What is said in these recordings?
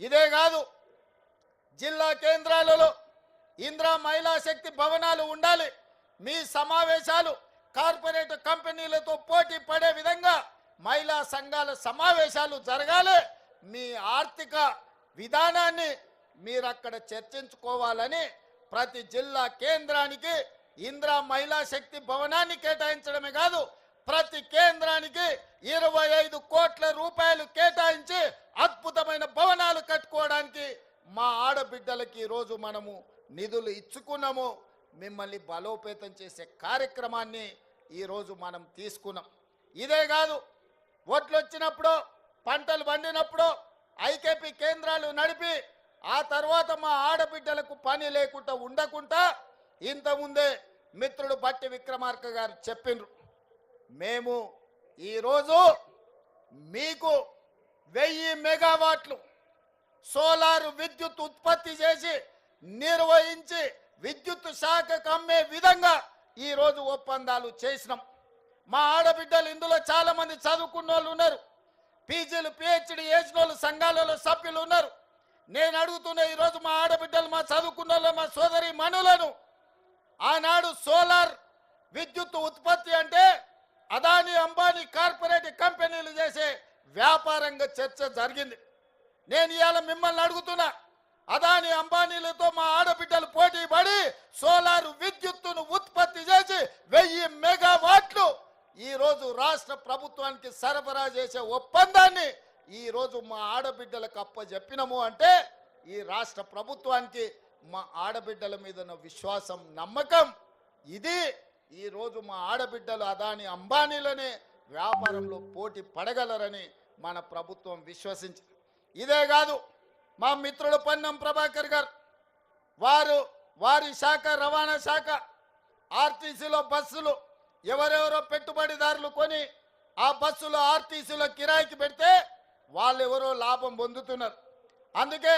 ఇదే కాదు, జిల్లా కేంద్రాలలో ఇందిరా మహిళా శక్తి భవనాలు ఉండాలి. మీ సమావేశాలు కార్పొరేట్ కంపెనీలతో పోటీ పడే విధంగా మహిళా సంఘాల సమావేశాలు జరగాలి. మీ ఆర్థిక విధానాన్ని మీరు అక్కడ చర్చించుకోవాలని ప్రతి జిల్లా కేంద్రానికి ఇందిరా మహిళా శక్తి భవనాన్ని కేటాయించడమే కాదు, ప్రతి కేంద్రానికి 25 కోట్ల రూపాయలు కేటాయించి అద్భుతమైన భవనాలు కట్టుకోవడానికి మా ఆడబిడ్డలకి ఈరోజు మనము నిధులు ఇచ్చుకున్నాము. మిమ్మల్ని బలోపేతం చేసే కార్యక్రమాన్ని ఈరోజు మనం తీసుకున్నాం. ఇదే కాదు, ఓట్లు వచ్చినప్పుడు పంటలు పండినప్పుడు ఐకేపీ కేంద్రాలు నడిపి ఆ తర్వాత మా ఆడబిడ్డలకు పని లేకుండా ఉండకుండా ఇంతకుముందే మిత్రుడు బట్టి విక్రమార్క గారు చెప్పిండ్రు, మేము ఈరోజు మీకు 1000 మెగావాట్లు సోలార్ విద్యుత్ ఉత్పత్తి చేసి నిర్వహించి విద్యుత్ శాఖకు అమ్మే విధంగా ఈరోజు ఒప్పందాలు చేసినాం. మా ఆడబిడ్డలు ఇందులో చాలా మంది చదువుకున్న వాళ్ళు ఉన్నారు, పీజీలు పిహెచ్డి చేసిన వాళ్ళు సంఘాలలో సభ్యులు ఉన్నారు. నేను అడుగుతున్న ఈరోజు మా ఆడబిడ్డలు, మా చదువుకున్న వాళ్ళు, మా సోదరి మనులను ఆనాడు సోలార్ విద్యుత్ ఉత్పత్తి అంటే అదానీ అంబానీ కార్పొరేట్ కంపెనీలు చేసే వ్యాపారంగా చర్చ జరిగింది. నేను ఇవాళ మిమ్మల్ని అడుగుతున్నా, అదానీ అంబానీలతో మా ఆడబిడ్డలు పోటీ పడి సోలార్ విద్యుత్తును ఉత్పత్తి చేసి 1000 మెగావాట్లు ఈరోజు రాష్ట్ర ప్రభుత్వానికి సరఫరా చేసే ఒప్పందాన్ని ఈరోజు మా ఆడబిడ్డలకు అప్పచెప్పినము అంటే ఈ రాష్ట్ర ప్రభుత్వానికి మా ఆడబిడ్డల మీద ఉన్న విశ్వాసం, నమ్మకం. ఇది ఈరోజు మా ఆడబిడ్డలు అదానీ అంబానీలనే వ్యాపారంలో పోటీ పడగలరని మన ప్రభుత్వం విశ్వసించింది. ఇదే కాదు, మా మిత్రుడు పొన్నం ప్రభాకర్ గారు వారి శాఖ రవాణా శాఖ ఆర్టీసీలో బస్సులు ఎవరెవరో పెట్టుబడిదారులు కొని ఆ బస్సులు ఆర్టీసీలో కిరాయికి పెడితే వాళ్ళెవరో లాభం పొందుతున్నారు. అందుకే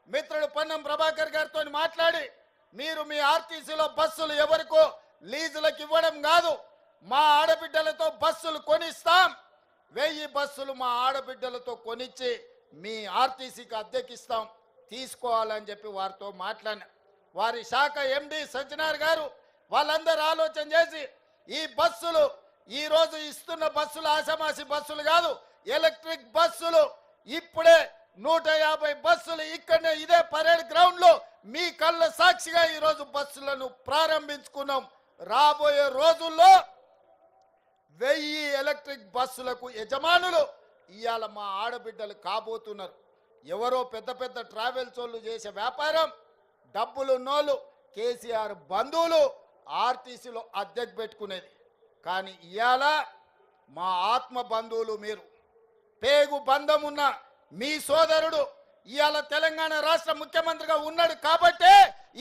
మిత్రుడు పొన్నం ప్రభాకర్ గారితో మాట్లాడి, మీరు మీ ఆర్టీసీలో బస్సులు ఎవరికో లీజులకు ఇవ్వడం కాదు, మా ఆడబిడ్డలతో బస్సులు కొనిస్తాం, 1000 బస్సులు మా ఆడబిడ్డలతో కొనిచ్చి మీ ఆర్టీసీకి అద్దెకిస్తాం, తీసుకోవాలని చెప్పి వారితో మాట్లాడిన. వారి శాఖ ఎండి సజ్జనార్ గారు వాళ్ళందరూ ఆలోచన చేసి ఈ బస్సులు ఈరోజు ఇస్తున్న బస్సులు ఆషామాషి బస్సులు కాదు, ఎలక్ట్రిక్ బస్సులు ఇప్పుడే 150 బస్సులు ఇక్కడనే ఇదే పరేడ్ గ్రౌండ్ లో మీ కళ్ళ సాక్షిగా ఈరోజు బస్సులను ప్రారంభించుకున్నాం. రాబోయే రోజుల్లో 1000 ఎలక్ట్రిక్ బస్సులకు యజమానులు ఇవాళ మా ఆడబిడ్డలు కాబోతున్నారు. ఎవరో పెద్ద పెద్ద ట్రావెల్స్ వాళ్ళు చేసే వ్యాపారం, డబ్బులు ఉన్నోళ్ళు, కేసీఆర్ బంధువులు ఆర్టీసీలో అద్దెకు పెట్టుకునేది. కానీ ఇవాళ మా ఆత్మ బంధువులు, మీరు పేగు బంధం ఉన్న మీ సోదరుడు ఇవాళ తెలంగాణ రాష్ట్ర ముఖ్యమంత్రిగా ఉన్నాడు కాబట్టే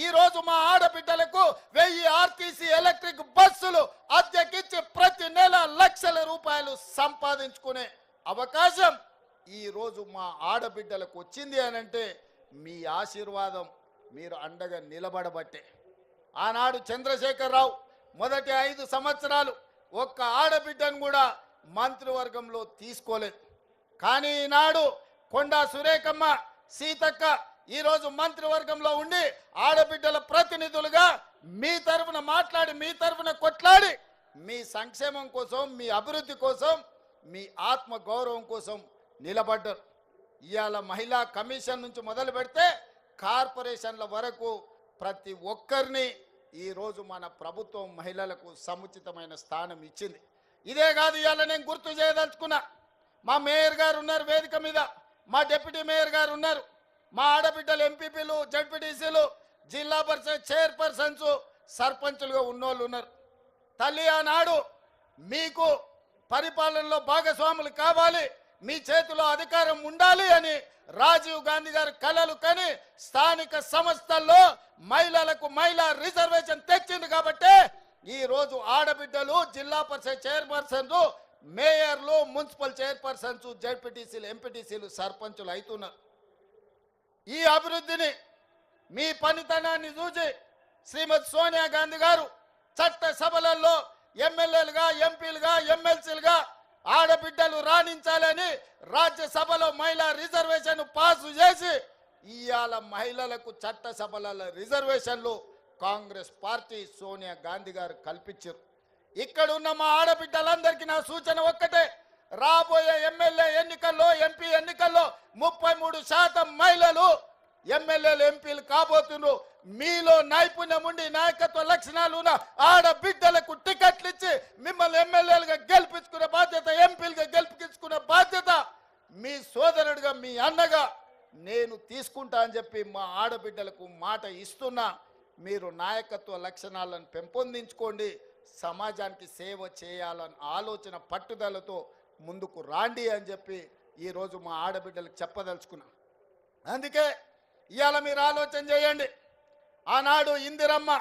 ఈరోజు మా ఆడబిడ్డలకు 1000 ఆర్టీసీ ఎలక్ట్రిక్ బస్సులు అద్దెకిచ్చి ప్రతి నెల లక్షల రూపాయలు సంపాదించుకునే అవకాశం ఈరోజు మా ఆడబిడ్డలకు వచ్చింది అనంటే మీ ఆశీర్వాదం, మీరు అండగా నిలబడబట్టే. ఆనాడు చంద్రశేఖరరావు మొదటి 5 సంవత్సరాలు ఒక్క ఆడబిడ్డను కూడా మంత్రివర్గంలో తీసుకోలేదు. కానీ ఈనాడు కొండా సురేఖమ్మ, సీతక్క ఈరోజు మంత్రివర్గంలో ఉండి ఆడబిడ్డల ప్రతినిధులుగా మీ తరఫున మాట్లాడి, మీ తరఫున కొట్లాడి, మీ సంక్షేమం కోసం, మీ అభివృద్ధి కోసం, మీ ఆత్మ గౌరవం కోసం నిలబడ్డారు. ఇవాళ మహిళా కమిషన్ నుంచి మొదలు పెడితే కార్పొరేషన్ల వరకు ప్రతి ఒక్కరిని ఈరోజు మన ప్రభుత్వం మహిళలకు సముచితమైన స్థానం ఇచ్చింది. ఇదే కాదు, ఇవాళ నేను గుర్తు చేయదలుచుకున్నా, మా మేయర్ గారు ఉన్నారు వేదిక మీద, మా డిప్యూటీ మేయర్ గారు ఉన్నారు, మా ఆడబిడ్డలు ఎంపీపీలు, జడ్పీటీసీలు, జిల్లా పరిషత్ చైర్పర్సన్స్, సర్పంచులుగా ఉన్నోళ్ళు ఉన్నారు. తల్లి, ఆనాడు మీకు పరిపాలనలో భాగస్వాములు కావాలి, మీ చేతిలో అధికారం ఉండాలి అని రాజీవ్ గాంధీ గారు కలలు కని స్థానిక సంస్థల్లో మహిళలకు మహిళా రిజర్వేషన్ తెచ్చింది కాబట్టి ఈరోజు ఆడబిడ్డలు జిల్లా పరిషత్ చైర్పర్సన్స్, మేయర్లు, మున్సిపల్ చైర్పర్సన్స్, జడ్పీటీసీలు, ఎంపీటీసీలు, సర్పంచులు అవుతున్నారు. ఈ అభివృద్ధిని, మీ పనితనాన్ని చూసి శ్రీమతి సోనియా గాంధీ గారు చట్ట సభలలో ఎమ్మెల్యేలుగా, ఎంపీలుగా, ఎమ్మెల్సీలుగా ఆడబిడ్డలు రాణించాలని రాజ్యసభలో మహిళా రిజర్వేషన్ పాసు చేసి ఇవాళ మహిళలకు చట్టసభల రిజర్వేషన్లు కాంగ్రెస్ పార్టీ సోనియా గాంధీ గారు కల్పించారు. ఇక్కడ ఉన్న మా ఆడబిడ్డలందరికీ నా సూచన ఒక్కటే, రాబోయే ఎమ్మెల్యే ఎన్నికల్లో ఎంపీ ఎన్నికల్లో 33% మహిళలు ఎమ్మెల్యేలు ఎంపీలు కాబోతున్నారు. మీలో నైపుణ్యం ఉండి నాయకత్వ లక్షణాలు ఉన్న ఆడబిడ్డలకు టికెట్లు ఇచ్చి మిమ్మల్ని ఎమ్మెల్యేలుగా గెలిపించుకునే బాధ్యత, ఎంపీలుగా గెలిపించుకునే బాధ్యత మీ సోదరుడిగా మీ అన్నగా నేను తీసుకుంటా అని చెప్పి మా ఆడబిడ్డలకు మాట ఇస్తున్నా. మీరు నాయకత్వ లక్షణాలను పెంపొందించుకోండి, సమాజానికి సేవ చేయాలని ఆలోచన పట్టుదలతో ముందుకు రాండి అని చెప్పి ఈరోజు మా ఆడబిడ్డలకు చెప్పదలుచుకున్నా. అందుకే ఇవాళ మీరు ఆలోచన చేయండి. ఆనాడు ఇందిరమ్మ,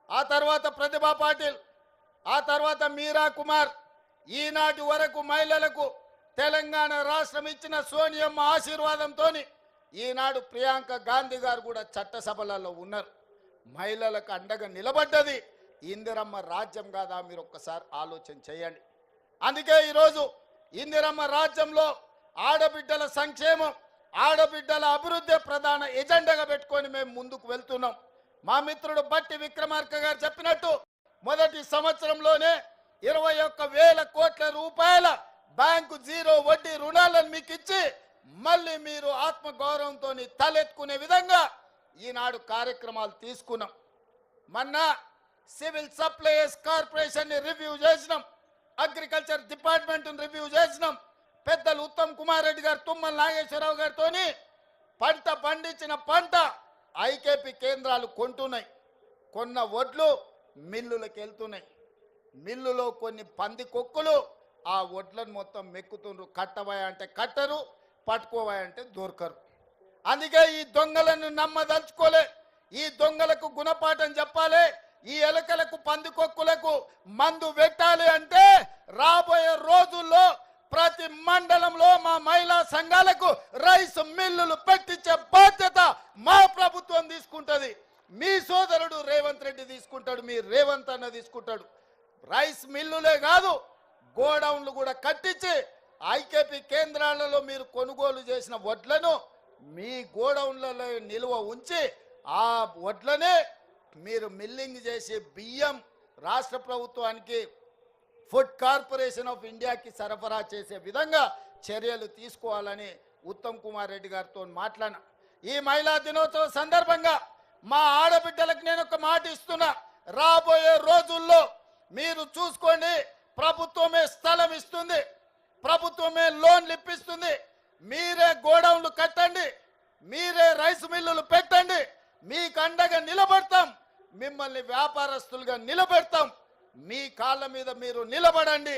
ఆ తర్వాత ప్రతిభా పాటిల్, ఆ తర్వాత మీరా కుమార్, ఈనాటి వరకు మహిళలకు తెలంగాణ రాష్ట్రం ఇచ్చిన సోనియమ్మ ఆశీర్వాదంతో ఈనాడు ప్రియాంక గాంధీ గారు కూడా చట్టసభలలో ఉన్నారు. మహిళలకు అండగా నిలబడ్డది ఇందిరమ్మ రాజ్యం కాదా? మీరు ఒక్కసారి ఆలోచన చేయండి. అందుకే ఈరోజు ఇందిరమ్మ రాజ్యంలో ఆడబిడ్డల సంక్షేమం, ఆడబిడ్డల అభివృద్ధి ప్రధాన ఎజెండాగా పెట్టుకొని మేము ముందుకు వెళ్తున్నాం. మా మిత్రుడు బట్టి విక్రమార్క గారు చెప్పినట్టు మొదటి సంవత్సరంలోనే 21,000 కోట్ల రూపాయల బ్యాంకు జీరో వడ్డీ రుణాలను మీకు ఇచ్చి మళ్ళీ మీరు ఆత్మగౌరవంతో తలెత్తుకునే విధంగా ఈనాడు కార్యక్రమాలు తీసుకున్నాం. మొన్న సివిల్ సప్లైస్ కార్పొరేషన్ రివ్యూ చేసినాం, అగ్రికల్చర్ డిపార్ట్మెంట్ రివ్యూ చేసినాం. పెద్దలు ఉత్తమ్ కుమార్ రెడ్డి గారు, తుమ్మల నాగేశ్వరరావు గారితో పంట పండించిన పంట ఐకేపీ కేంద్రాలు కొంటున్నాయి. కొన్న వడ్లు మిల్లులకు వెళ్తున్నాయి. మిల్లులో కొన్ని పంది కొక్కులు ఆ వడ్లను మొత్తం మెక్కుతుండ్రు. కట్టబాయ అంటే కట్టరు, పట్టుకోబాయ అంటే దొరకరు. అందుకే ఈ దొంగలను నమ్మదలుచుకోలే. ఈ దొంగలకు గుణపాఠం చెప్పాలి. ఈ ఎలకలకు పందికొక్కులకు మందు పెట్టాలి అంటే రాబోయే రోజుల్లో ప్రతి మండలంలో మా మహిళా సంఘాలకు రైస్ మిల్లులు పెట్టించే బాధ్యత మా ప్రభుత్వం తీసుకుంటది. మీ సోదరుడు రేవంత్ రెడ్డి తీసుకుంటాడు, మీ రేవంత్ అన్న తీసుకుంటాడు. రైస్ మిల్లులే కాదు, గోడౌన్లు కూడా కట్టించి ఐకేపీ కేంద్రాలలో మీరు కొనుగోలు చేసిన వడ్లను మీ గోడౌన్లలో నిల్వ ఉంచి ఆ వడ్లనే మీరు మిల్లింగ్ చేసి బియ్యం రాష్ట్ర ప్రభుత్వానికి, ఫుడ్ కార్పొరేషన్ ఆఫ్ ఇండియాకి సరఫరా చేసే విధంగా చర్యలు తీసుకోవాలని ఉత్తమ్ కుమార్ రెడ్డి గారితో మాట్లాడినా. ఈ మహిళా దినోత్సవం సందర్భంగా మా ఆడబిడ్డలకు నేను ఒక మాట ఇస్తున్నా. రాబోయే రోజుల్లో మీరు చూసుకోండి, ప్రభుత్వమే స్థలం ఇస్తుంది, ప్రభుత్వమే లోన్లు ఇప్పిస్తుంది. మీరే గోడౌన్లు కట్టండి, మీరే రైస్ మిల్లులు పెట్టండి. మీకు అండగా నిలబడతాం, మిమ్మల్ని వ్యాపారస్తులుగా నిలబెడతాం. మీ కాళ్ళ మీద మీరు నిలబడండి,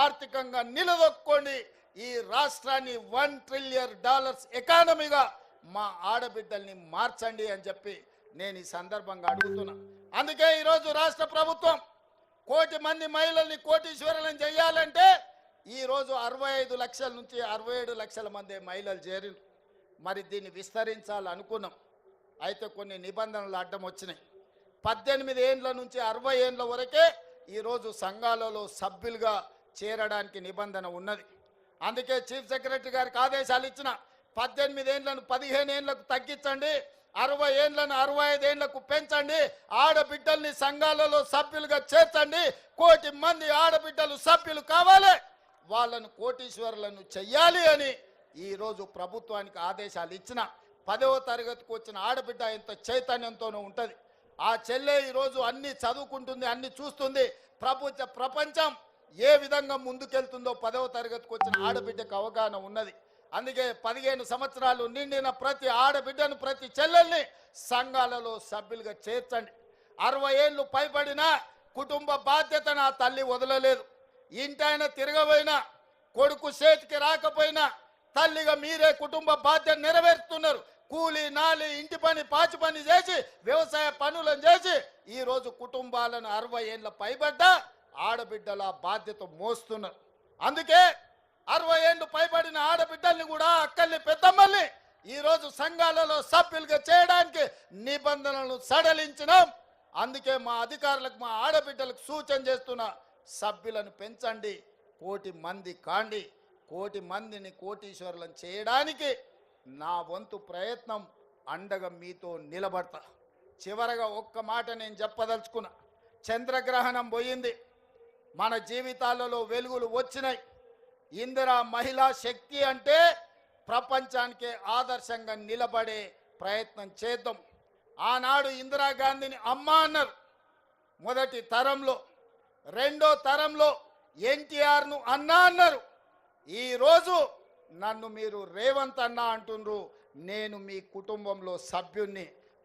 ఆర్థికంగా నిలదొక్కోండి. ఈ రాష్ట్రాన్ని $1 ట్రిలియన్ ఎకానమీగా మా ఆడబిడ్డల్ని మార్చండి అని చెప్పి నేను ఈ సందర్భంగా అడుగుతున్నా. అందుకే ఈరోజు రాష్ట్ర ప్రభుత్వం 1 కోటి మంది మహిళల్ని కోటీశ్వరులను చేయాలంటే ఈరోజు 65 లక్షల నుంచి 67 లక్షల మంది మహిళలు చేరిరు. మరి దీన్ని విస్తరించాలనుకున్నాం. అయితే కొన్ని నిబంధనలు అడ్డం వచ్చినాయి. 18 ఏండ్ల నుంచి 60 ఏండ్ల వరకే ఈరోజు సంఘాలలో సభ్యులుగా చేరడానికి నిబంధన ఉన్నది. అందుకే చీఫ్ సెక్రటరీ గారికి ఆదేశాలు ఇచ్చిన 18 ఏండ్లను 15 ఏండ్లకు తగ్గించండి, 60 ఏండ్లను 65 ఏండ్లకు పెంచండి, ఆడబిడ్డల్ని సంఘాలలో సభ్యులుగా చేర్చండి. 1 కోటి మంది ఆడబిడ్డలు సభ్యులు కావాలి, వాళ్ళను కోటీశ్వరులను చెయ్యాలి అని ఈరోజు ప్రభుత్వానికి ఆదేశాలు ఇచ్చిన. 10వ తరగతికి వచ్చిన ఆడబిడ్డ ఎంత చైతన్యంతోనూ ఉంటుంది. ఆ చెల్లె ఈరోజు అన్ని చదువుకుంటుంది, అన్ని చూస్తుంది. ప్రపంచం ఏ విధంగా ముందుకెళ్తుందో 10వ తరగతికి వచ్చిన ఆడబిడ్డకు అవగాహన ఉన్నది. అందుకే 15 సంవత్సరాలు నిండిన ప్రతి ఆడబిడ్డను, ప్రతి చెల్లెల్ని సంఘాలలో సభ్యులుగా చేర్చండి. 60 ఏళ్ళు పైబడిన కుటుంబ బాధ్యత నా తల్లి వదలలేదు. ఇంటాయన తిరగబోయినా, కొడుకు చేతికి రాకపోయినా తల్లిగా మీరే కుటుంబ బాధ్యత నెరవేరుతున్నారు. కూలి నాలి ఇంటి పని పాచి పని చేసి వ్యవసాయ పనులను చేసి ఈరోజు కుటుంబాలను 60 ఏళ్ళ పైబడ్డ ఆడబిడ్డల బాధ్యత మోస్తున్నారు. అందుకే 60 ఏళ్ళు పైబడిన ఆడబిడ్డల్ని కూడా, అక్కల్ని పెద్దమ్మల్ని ఈరోజు సంఘాలలో సభ్యులుగా చేయడానికి నిబంధనలను సడలించినాం. అందుకే మా అధికారులకు, మా ఆడబిడ్డలకు సూచన చేస్తున్న, సభ్యులను పెంచండి, కోటి మంది కాండి. కోటి మందిని కోటీశ్వరులను చేయడానికి నా వంతు ప్రయత్నం అండగా మీతో నిలబడతా. చివరగా ఒక్క మాట నేను చెప్పదలుచుకున్నా. చంద్రగ్రహణం పోయింది, మన జీవితాలలో వెలుగులు వచ్చినాయి. ఇందిరా మహిళా శక్తి అంటే ప్రపంచానికే ఆదర్శంగా నిలబడే ప్రయత్నం చేద్దాం. ఆనాడు ఇందిరాగాంధీని అమ్మ అన్నారు మొదటి తరంలో, రెండో తరంలో ఎన్టీఆర్ను అన్న అన్నారు. ఈరోజు నన్ను మీరు రేవంత్ అన్న అంటుండ్రు. నేను మీ కుటుంబంలో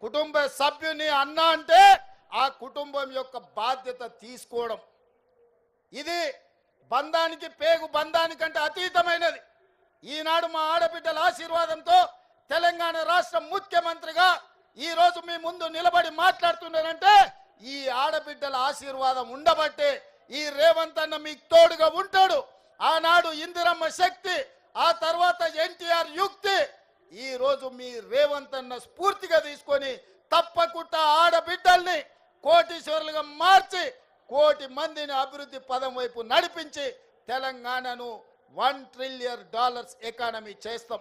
కుటుంబ సభ్యుని అన్న అంటే ఆ కుటుంబం యొక్క బాధ్యత తీసుకోవడం. ఇది బంధానికి పేగు బంధానికంటే అతీతమైనది. ఈనాడు మా ఆడబిడ్డల ఆశీర్వాదంతో తెలంగాణ రాష్ట్ర ముఖ్యమంత్రిగా ఈరోజు మీ ముందు నిలబడి మాట్లాడుతున్నారంటే ఈ ఆడబిడ్డల ఆశీర్వాదం ఉండబట్టే ఈ రేవంత్ అన్న మీకు తోడుగా ఉంటాడు. ఆనాడు ఇందిరమ్మ శక్తి, ఆ తర్వాత ఎన్టీఆర్ యుక్తి, ఈరోజు మీ రేవంత్ అన్న స్ఫూర్తిగా తీసుకొని తప్పకుండా ఆడబిడ్డల్ని కోటీశ్వరులుగా మార్చి కోటి మందిని అభివృద్ధి పదం వైపు నడిపించి తెలంగాణను $1 ట్రిలియన్ ఎకానమీ చేస్తాం.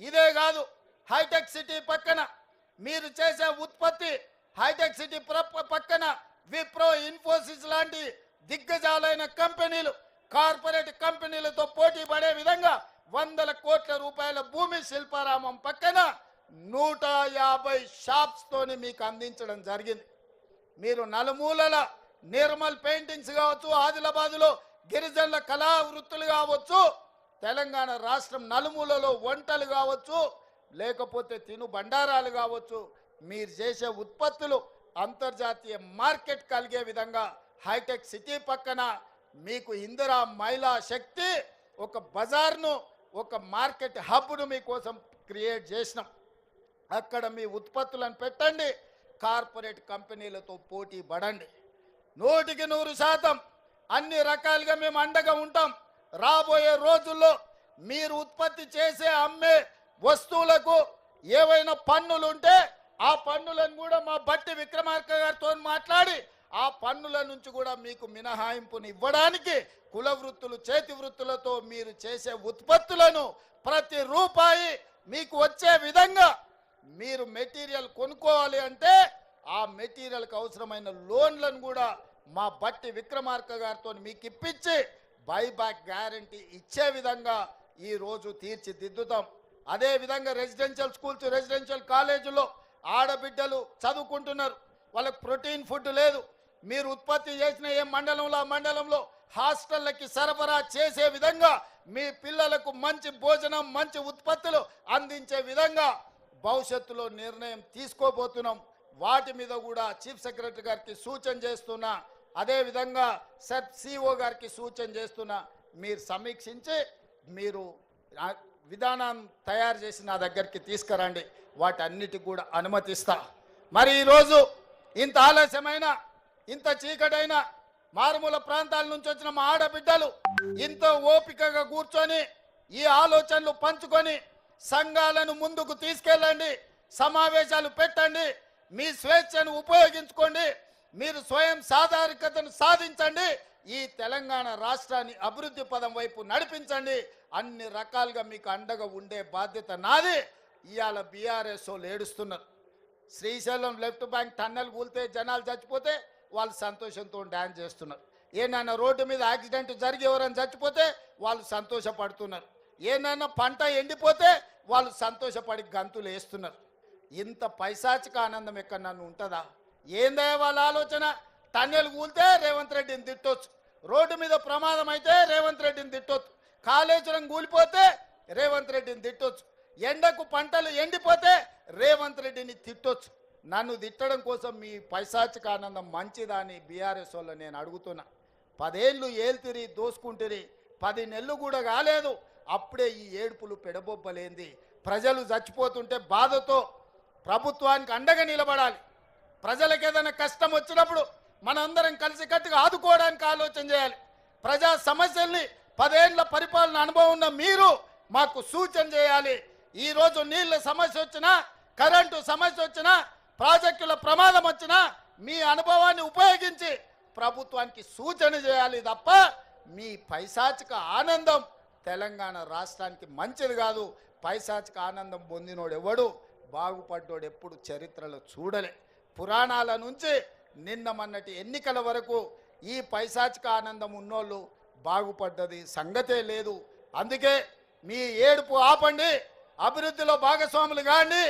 ఇదే కాదు, హైటెక్ సిటీ పక్కన మీరు చేసే ఉత్పత్తి, హైటెక్ సిటీ పక్కన విప్రో, ఇన్ఫోసిస్ లాంటి దిగ్గజాలైన కంపెనీలు, కార్పొరేట్ కంపెనీలతో పోటీ పడే విధంగా 100 కోట్ల రూపాయల భూమి శిల్పారామం పక్కన 150 షాప్స్ తోని మీకు అందించడం జరిగింది. మీరు నలుమూలల నిర్మల్ పెయింటింగ్స్ కావచ్చు, ఆదిలాబాద్లో గిరిజనుల కళా వృత్తులు కావచ్చు, తెలంగాణ రాష్ట్రం నలుమూలలో వంటలు కావచ్చు, లేకపోతే తిను బండారాలు కావచ్చు, మీరు చేసే ఉత్పత్తులు అంతర్జాతీయ మార్కెట్ కలిగే విధంగా హైటెక్ సిటీ పక్కన మీకు ఇందిరా మహిళా శక్తి ఒక బజార్ను, ఒక మార్కెట్ హబ్ను మీకోసం క్రియేట్ చేసినాం. అక్కడ మీ ఉత్పత్తులను పెట్టండి, కార్పొరేట్ కంపెనీలతో పోటీ పడండి. 100% అన్ని రకాలుగా మేము అండగా ఉంటాం. రాబోయే రోజుల్లో మీరు ఉత్పత్తి చేసే అమ్మే వస్తువులకు ఏవైనా పన్నులు ఉంటే ఆ పన్నులను కూడా మా బట్టి విక్రమార్క గారితో మాట్లాడి ఆ పన్నుల నుంచి కూడా మీకు మినహాయింపుని ఇవ్వడానికి కుల వృత్తులు, చేతి వృత్తులతో మీరు చేసే ఉత్పత్తులను ప్రతి రూపాయి మీకు వచ్చే విధంగా మీరు మెటీరియల్ కొనుక్కోవాలి అంటే ఆ మెటీరియల్కి అవసరమైన లోన్లను కూడా మా బట్టి విక్రమార్క గారితో మీకు ఇప్పించి బైబ్యాక్ గ్యారంటీ ఇచ్చే విధంగా ఈరోజు తీర్చిదిద్దుతాం. అదేవిధంగా రెసిడెన్షియల్ స్కూల్స్, రెసిడెన్షియల్ కాలేజీలో ఆడబిడ్డలు చదువుకుంటున్నారు, వాళ్ళకి ప్రోటీన్ ఫుడ్ లేదు. మీరు ఉత్పత్తి చేసిన ఏ మండలంలో ఆ మండలంలో హాస్టళ్ళకి సరఫరా చేసే విధంగా మీ పిల్లలకు మంచి భోజనం, మంచి ఉత్పత్తులు అందించే విధంగా భవిష్యత్తులో నిర్ణయం తీసుకోబోతున్నాం. వాటి మీద కూడా చీఫ్ సెక్రటరీ గారికి సూచన చేస్తున్నా, అదేవిధంగా సిఓ గారికి సూచన చేస్తున్నా. మీరు సమీక్షించి మీరు విధానం తయారు చేసి నా దగ్గరికి తీసుకురండి, వాటన్నిటికి కూడా అనుమతిస్తా. మరి ఈరోజు ఇంత ఆలస్యమైన, ఇంత చీకటైన మారుమూల ప్రాంతాల నుంచి వచ్చిన మా ఆడబిడ్డలు ఇంత ఓపికగా కూర్చొని ఈ ఆలోచనలు పంచుకొని సంఘాలను ముందుకు తీసుకెళ్ళండి, సమావేశాలు పెట్టండి, మీ స్వేచ్ఛను ఉపయోగించుకోండి, మీరు స్వయం సాధారికతను సాధించండి, ఈ తెలంగాణ రాష్ట్రాన్ని అభివృద్ధి పదం వైపు నడిపించండి. అన్ని రకాలుగా మీకు అండగా ఉండే బాధ్యత నాది. ఇవాళ బీఆర్ఎస్ వాళ్ళు ఏడుస్తున్నారు. శ్రీశైలం లెఫ్ట్ బ్యాంక్ టన్నెల్ కూలితే జనాలు చచ్చిపోతే వాళ్ళు సంతోషంతో డ్యాన్స్ చేస్తున్నారు. ఏనైనా రోడ్డు మీద యాక్సిడెంట్ జరిగి ఎవరైనా చచ్చిపోతే వాళ్ళు సంతోషపడుతున్నారు. ఏనైనా పంట ఎండిపోతే వాళ్ళు సంతోషపడి గంతులు వేస్తున్నారు. ఇంత పైశాచిక ఆనందం ఎక్కడ నన్ను ఉంటుందా? ఏందే వాళ్ళ ఆలోచన? టన్నెల్ కూలితే రేవంత్ రెడ్డిని తిట్టొచ్చు, రోడ్డు మీద ప్రమాదం అయితే రేవంత్ రెడ్డిని తిట్టొచ్చు, కాళేశ్వరం కూలిపోతే రేవంత్ రెడ్డిని తిట్టొచ్చు, ఎండకు పంటలు ఎండిపోతే రేవంత్ రెడ్డిని తిట్టొచ్చు. నన్ను తిట్టడం కోసం మీ పైశాచిక ఆనందం మంచిదా అని బీఆర్ఎస్ వాళ్ళు నేను అడుగుతున్నా. 10 ఏళ్ళు ఏల్తిరి దోసుకుంటురి, 10 నెలలు కూడా కాలేదు, అప్పుడే ఈ ఏడుపులు పెడబొబ్బలేంది? ప్రజలు చచ్చిపోతుంటే బాధతో ప్రభుత్వానికి అండగా నిలబడాలి. ప్రజలకు ఏదైనా కష్టం వచ్చినప్పుడు మనందరం కలిసికట్టుగా ఆదుకోవడానికి ఆలోచన చేయాలి. ప్రజా సమస్యల్ని 10 ఏళ్ల పరిపాలన అనుభవం ఉన్న మీరు మాకు సూచన చేయాలి. ఈరోజు నీళ్ళ సమస్య వచ్చినా, కరెంటు సమస్య వచ్చినా, ప్రాజెక్టుల ప్రమాదం వచ్చినా మీ అనుభవాన్ని ఉపయోగించి ప్రభుత్వానికి సూచన చేయాలి తప్ప మీ పైశాచిక ఆనందం తెలంగాణ రాష్ట్రానికి మంచిది కాదు. పైశాచిక ఆనందం పొందినోడు ఎవడు బాగుపడ్డోడు ఎప్పుడు చరిత్రలో చూడలే. పురాణాల నుంచి నిన్న మొన్నటి ఎన్నికల వరకు ఈ పైశాచిక ఆనందం ఉన్నోళ్ళు బాగుపడ్డది సంగతే లేదు. అందుకే మీ ఏడుపు ఆపండి, అభివృద్ధిలో భాగస్వాములు కాండి.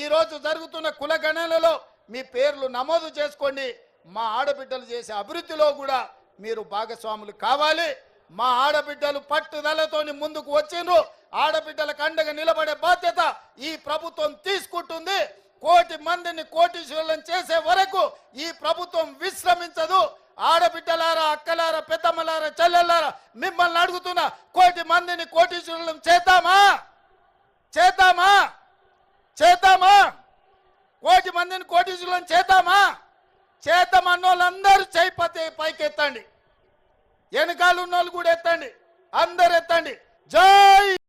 ఈరోజు జరుగుతున్న కులగణనలో మీ పేర్లు నమోదు చేసుకోండి. మా ఆడబిడ్డలు చేసే అభివృద్ధిలో కూడా మీరు భాగస్వాములు కావాలి. మా ఆడబిడ్డలు పట్టుదలతోని ముందుకు వచ్చిండ్రు. ఆడబిడ్డలకు అండగా నిలబడే బాధ్యత ఈ ప్రభుత్వం తీసుకుంటుంది. 1 కోటి మందిని కోటీశ్వరులను చేసే వరకు ఈ ప్రభుత్వం విశ్రమించదు. ఆడబిడ్డలారా, అక్కలారా, పెద్దమ్మలారా, చెల్లెల్లారా, మిమ్మల్ని అడుగుతున్నా, 1 కోటి మందిని కోటీశ్వరులను చేద్దామా? చేద్దామా? చేద్దామా? 1 కోటి మందిని కోటీశ్వరులను చేద్దామా? చేద్దామన్న వాళ్ళందరూ చేపతి పైకెత్తండి, వెనకాల ఉన్న వాళ్ళు కూడా ఎత్తండి, అందరు ఎత్తండి. జై